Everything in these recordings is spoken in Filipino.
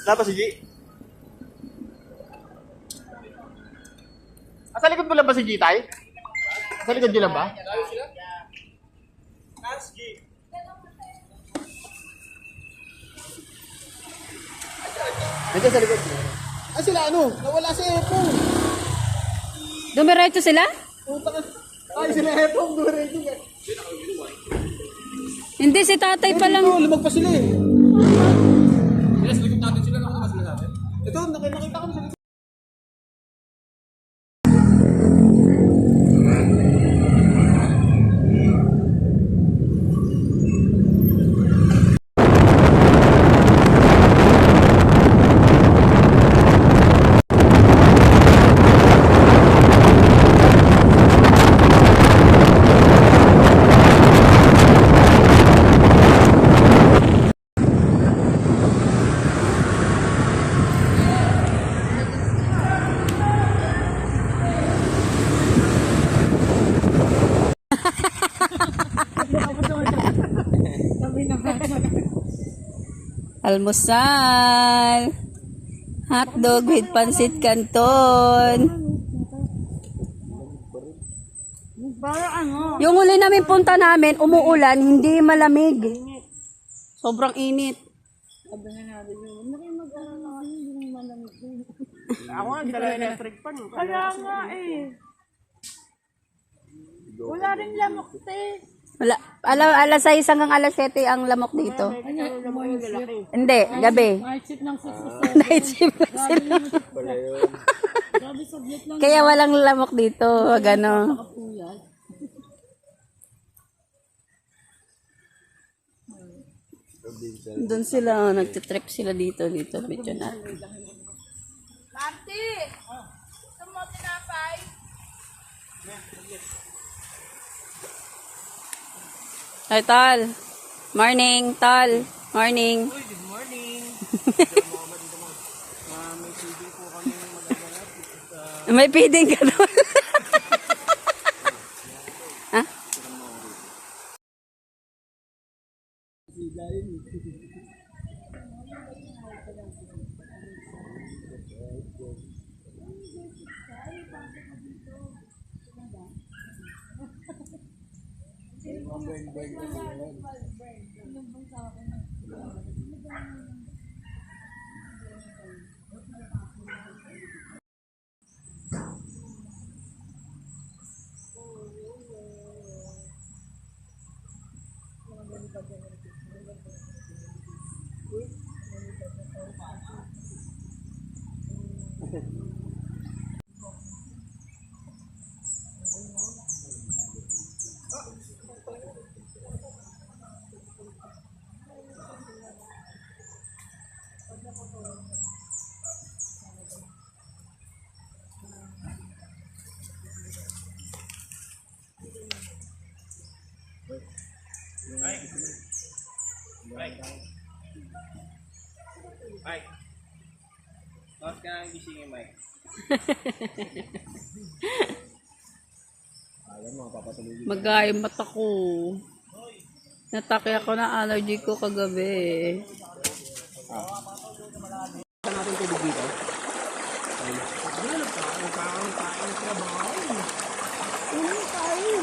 Wala pa si G? Sa likod mo lang ba si G, tay? Sa likod nyo lang ba? Nandiyan sa likod. Ah, sila ano? Nawala si Epong. Dumiretso sila? Ay, sila Epong. Dumiretso ka. Hindi, si tatay pa lang. Lumag pa sila eh. Yes, likod natin sila. Nakakama sila natin. Ito, nakita ko sa likod. Almusal. Hotdog with pansit canton. Yung uli namin punta namin, umuulan, hindi malamig. Sobrang init. Ako nga, dala electric pan. Kaya nga eh. Wala rin lamok te. Wala, alas 6 hanggang alas 7 ang lamok dito. Hindi, gabi. Night shift ng 6 to 7. Night shift na sila. Grabe saglit lang. Kaya walang lamok dito. Gano. Kapuyat. Doon sila, nagtitrip sila dito. Dito, medyo na. Marty! Gusto mo tinapay? Hi, Tal. Morning, Tal. Morning. Uy, good morning. May feeding po kami magagawa. May feeding ka doon. Ha? Mike. Bakit ka nang gisingin, Mike? Magay mata ko. Natake ako na allergy ko kagabi. Saan natin tubig dito? Nagkakaroon trabaho. Ulo tayo.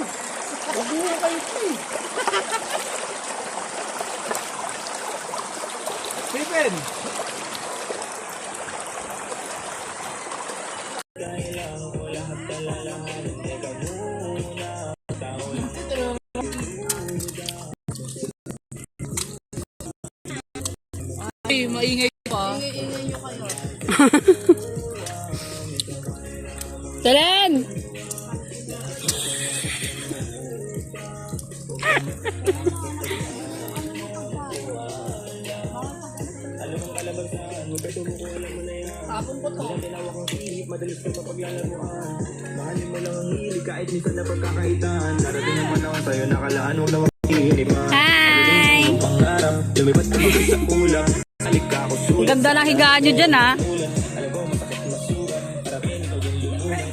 Mabuhay kayo ito eh. Stephen! Ay, maingay pa. Ingay nyo kayo. Talen! Tapong ko to. Madalas ka mapaglalamuan. Mahalin mo lang ang hilig kahit minsan na pagkakaitan. Darating ang panahon sa'yo nakalaan huwag na mag-iinipan. Hi! Pangarap, lumipat ka gusto sa ulam. Halik ka ako Ang sulat. ganda ng higaan nyo dyan, ha? Alam mo masakit masurat. Para rin ikaw yung lumunan.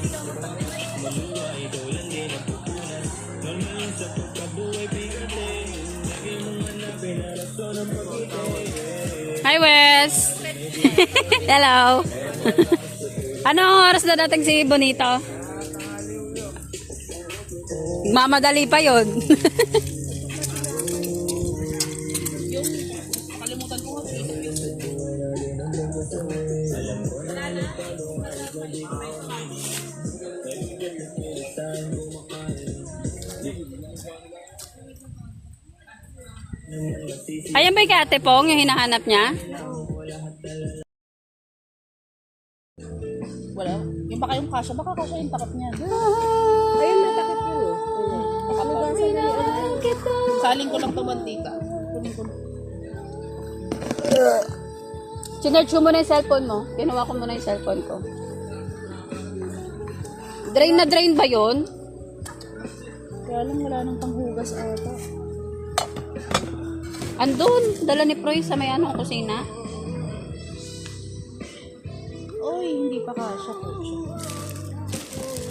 Manuwa ikaw lang din ang pupunan. Normal lang sa pagkabuhay pigatin. Lagi mong hanapin na rason ang pag-ibig. Hi, Wes! Hello! Anong oras na dating si Bonito? Mamadali pa yon. Ayan ba yung kay Ate Pong, yung hinahanap niya? Wala. Yung baka yung kasya, baka kasya yung takot niya. Ayun na, takot yun. Saling ko lang tumantika. Kunin ko. Sinerge ko muna yung cellphone mo. Kinuha ko muna yung cellphone ko. Drain na drain ba yun? Kaya lang wala nang panghugas ata. Andun, dala ni Proy sa may anong kusina. Oy, hindi pa kasya po siya.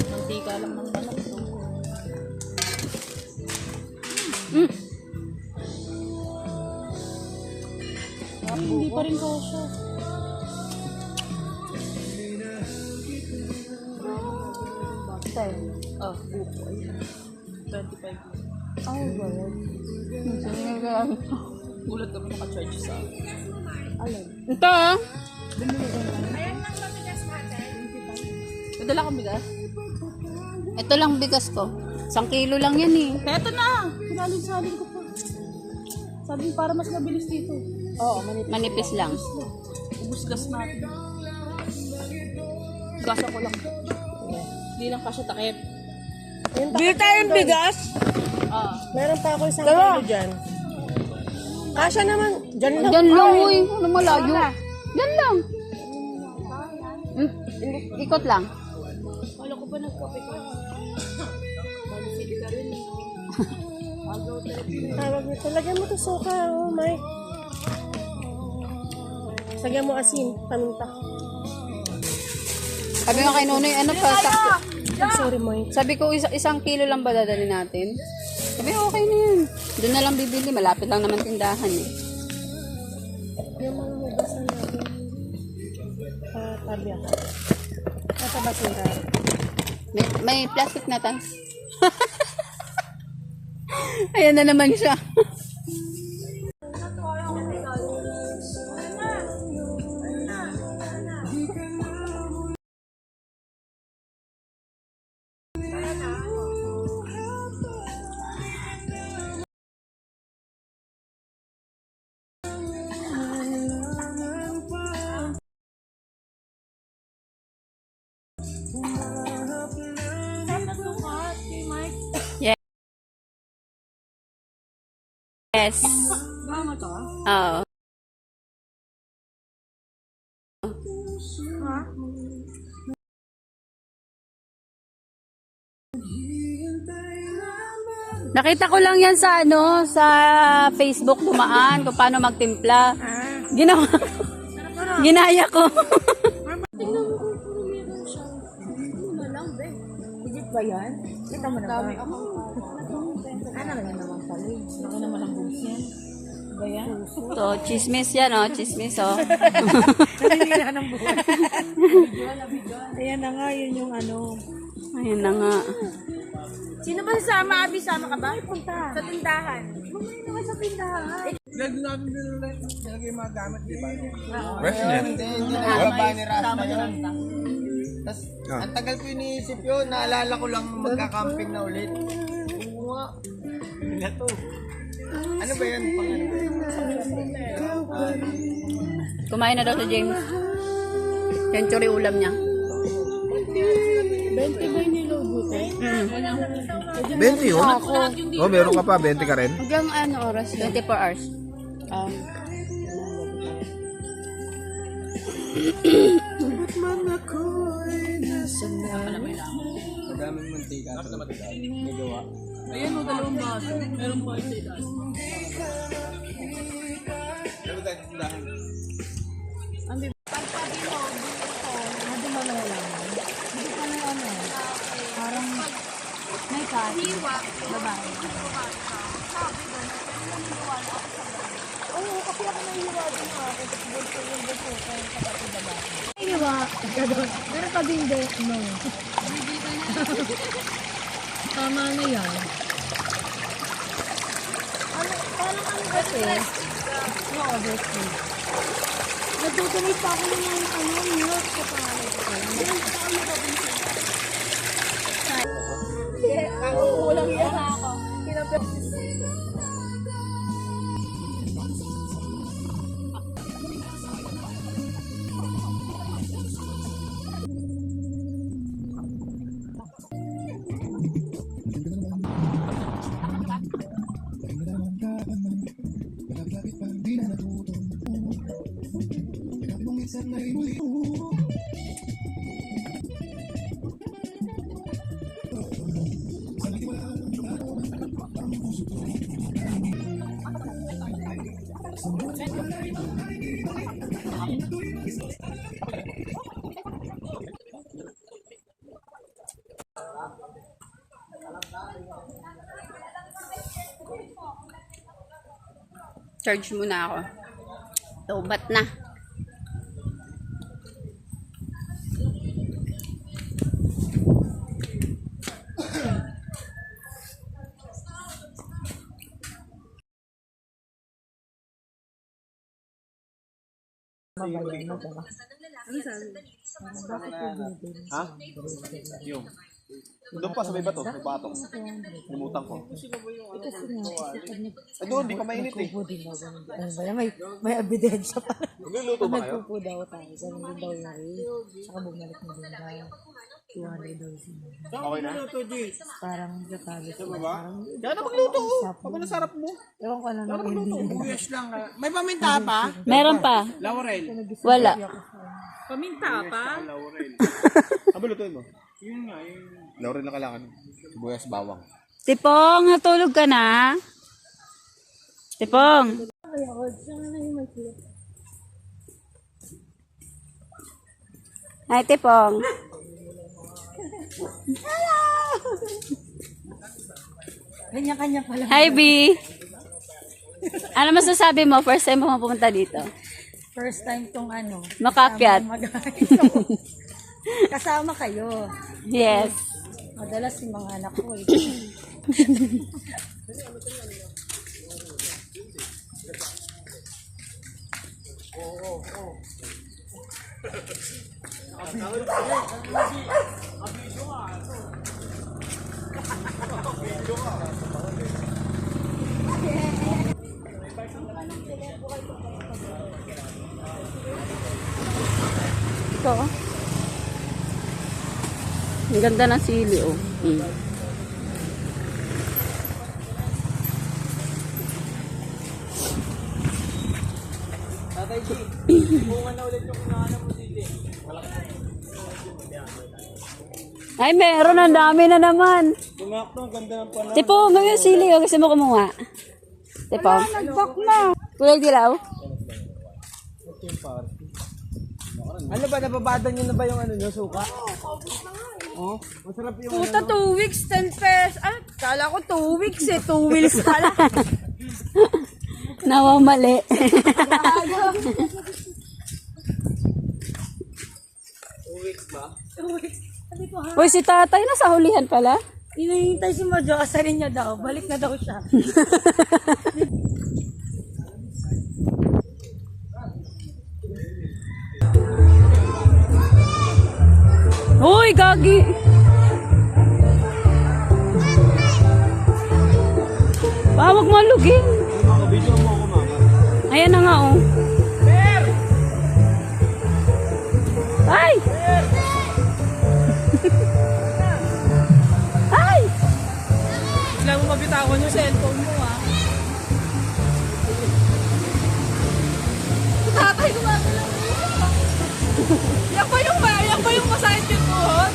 Mantika lang ng balak to. Hindi pa rin kasya. Oh, buko. 25. Oh, Gulat kami naka-charge sa ito ah. Nadala kang bigas? Ito lang bigas ko. 1 kilo lang yan eh. Eto na! Pinalig-saling ko pa. Sabi para mas mabilis dito. Oo, Manipis lang. Ubus gas natin. Gasa ko lang. Hindi lang kasya takip. Bili tayong bigas. Meron pa ako isang kilo dyan. Kasya naman. Dyan lang. Diyan lang uy. Ano malayo? Diyan lang. Ikot lang. Wala ko pa nagkape ko. Balisili ka rin eh. Tawag nito. Lagyan mo to suka. Oh my. Lagyan mo asin. Paminta. Sabi nga kay Nonoy, ano pa? Sorry mo. Sabi ko, 1 kilo lang ba dadali natin? Sabi, okay na yun. Doon na lang bibili. Malapit lang naman tindahan eh. Yung mga hugasan natin. Tabi ako. Nasa basura. May plastic na tayo. Ayan na naman siya. Yes. Mama to? Oo. Nakita ko lang yan sa sa Facebook dumaan kung paano magtimpla. Ginawa. Ginaya ko. Tingnan mo kung meron siya. Ano na lang, be? Legit ba yan? Kita mo na ba? Ano na naman pala eh. Laki naman ang boobs yan. Ba yan? To, chismis yan oh, chismis oh. Naninira ng buwan. Ayan na nga, yun yung ano. Ayun na nga. Sino ba sasama? Abi, sama ka ba? Punta. Sa tindahan. Bumili naman sa tindahan. Lagi natin din ulit. Lagi yung mga gamit, di ba? Baba ni Rasta yun. Tapos, ang tagal ko iniisip yun. Naalala ko lang magkakamping na ulit. Oo nga. Wala to. Ano ba yan? Kumain na daw si James. Century ulam niya. 20 ba yung nilogo ko? 20 yun? Oh, meron ka pa, 20 ka rin? Hanggang ano oras? 24 hours. Madaming mantika. May gawa. Ayan o, 2 baso. Meron pa isa itaas. May kasi. Babae. Oo, kasi ako nahihiwa din ako. Tapos bunso yung bunso ko yung kapatid na bata. Nahihiwa. Pero pag hindi, no. Tama na yan. Ano, parang ano kasi? No, obviously. Nagdudumit pa ako ng milk sa pangalan ko. Ako, walang yan ako. Charge muna ako. Lobat na. Ha? Yung. Doon pa sa may bato, may patong. Lumutang ko. Ay doon, di pa mainit eh. Ano ba yan? May ebidensya pa. Magluluto ba kayo? Nagpupo daw tayo. Ganun din daw yung rin. Saka bumalik na din daw. 200 daw siya. Okay na? Parang nagkatabi ko. Kaya na magluto ko. Pag nasarap mo. Ewan ko lang na hindi. Buyas lang. May paminta pa? Meron pa. Laurel. Wala. Paminta pa? Laurel. Aba, lutuin mo. Yun nga, yun. Laurel na kailangan. Sibuyas bawang. Tipong, natulog ka na? Tipong. Ay, Tipong. Kanya-kanya pala. Hi, B. Ano masasabi mo? First time mo pumunta dito? First time tong ano. Makakyat. Kasama kayo. Yes. Madalas yung mga anak ko eh. Ito. Ang ganda ng sili, oh. Tatay G, bunga na ulit yung hinahanap mo dito. Ay, meron. Ang dami na naman. Tumakto, ang ganda ng panahon. Tipo, ngayon sili, oh. Kasi mo kumuha. Tipo. Nagbak na. Kulay dilaw? Ano ba, nababadan nyo na ba yung ano nyo, suka? Oo, masarap yung Puta, 2 weeks, 10 pesos. Ah, kala ko 2 weeks eh. 2 wheels pala. Nawamali. Uy, si tatay nasa hulihan pala. Hinihintay si Madjo. Asarin niya daw. Balik na daw siya. Uy, gagi. Pawag mo lugin. Video mo ako, mama. Ayan na nga, oh. Ay! Ay! Bigla mo mabitawan yung cellphone mo, ah. Tatay, gumagalaw mo. Yan ba yung masakit yung buhot?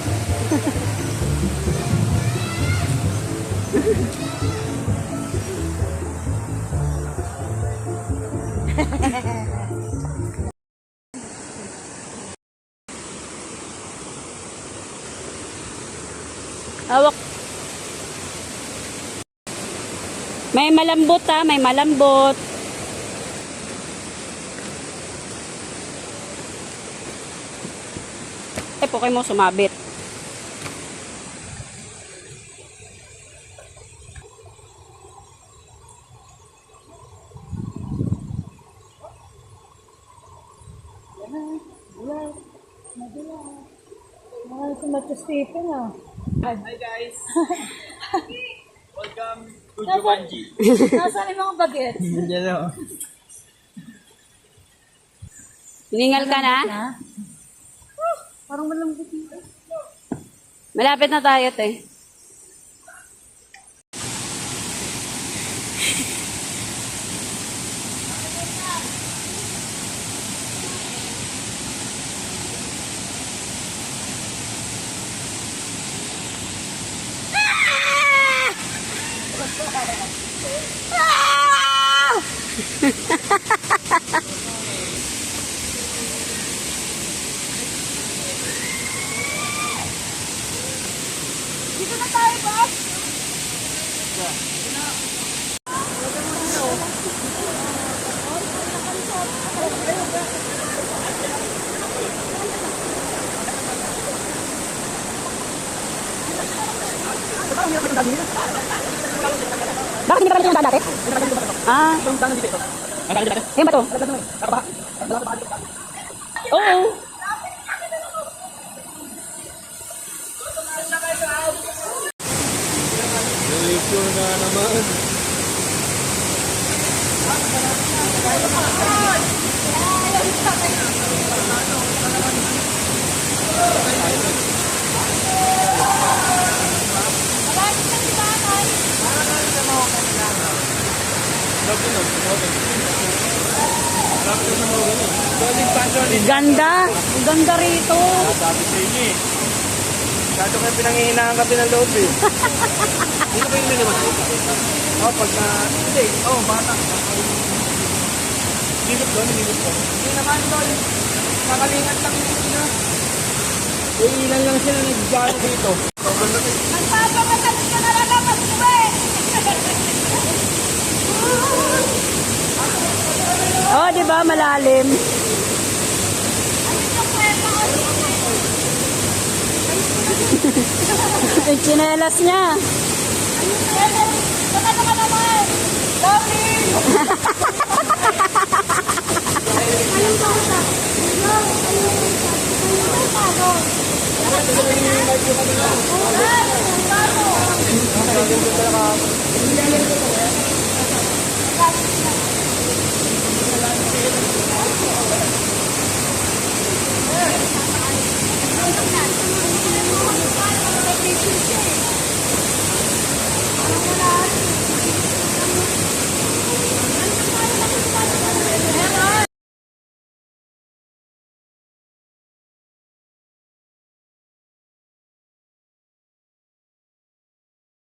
Hawak. May malambot, ha. May malambot. puke mo sumabit. Si Macho Stephen ah. Hi guys! Welcome to Jumanji. Nasaan yung mga bagets? Diyan o. Hiningal ka na? Parang malambot dito. Malapit na tayo, te. Dito na tayo, boss! Bakit hindi ka pala yung dati? Ah. Yan ba to? Oo. Picture na naman. Ganda. Ang ganda rito. Sabi sa inyo eh. Kaso kayo pinanghihinaan ka pinaloob eh. Dito ba yung naman? Oo, pag na... Hindi, oo, bata. Nilip doon, nilip doon. Hindi naman doon. Nakalingat lang yung sila. Ilan lang sila nag-gano dito. Magpapakatas ka na lang ang mag-uwi! Oh, di ba malalim? Yung tsinelas niya. Baka naman naman! Darling! Ayun ba ka?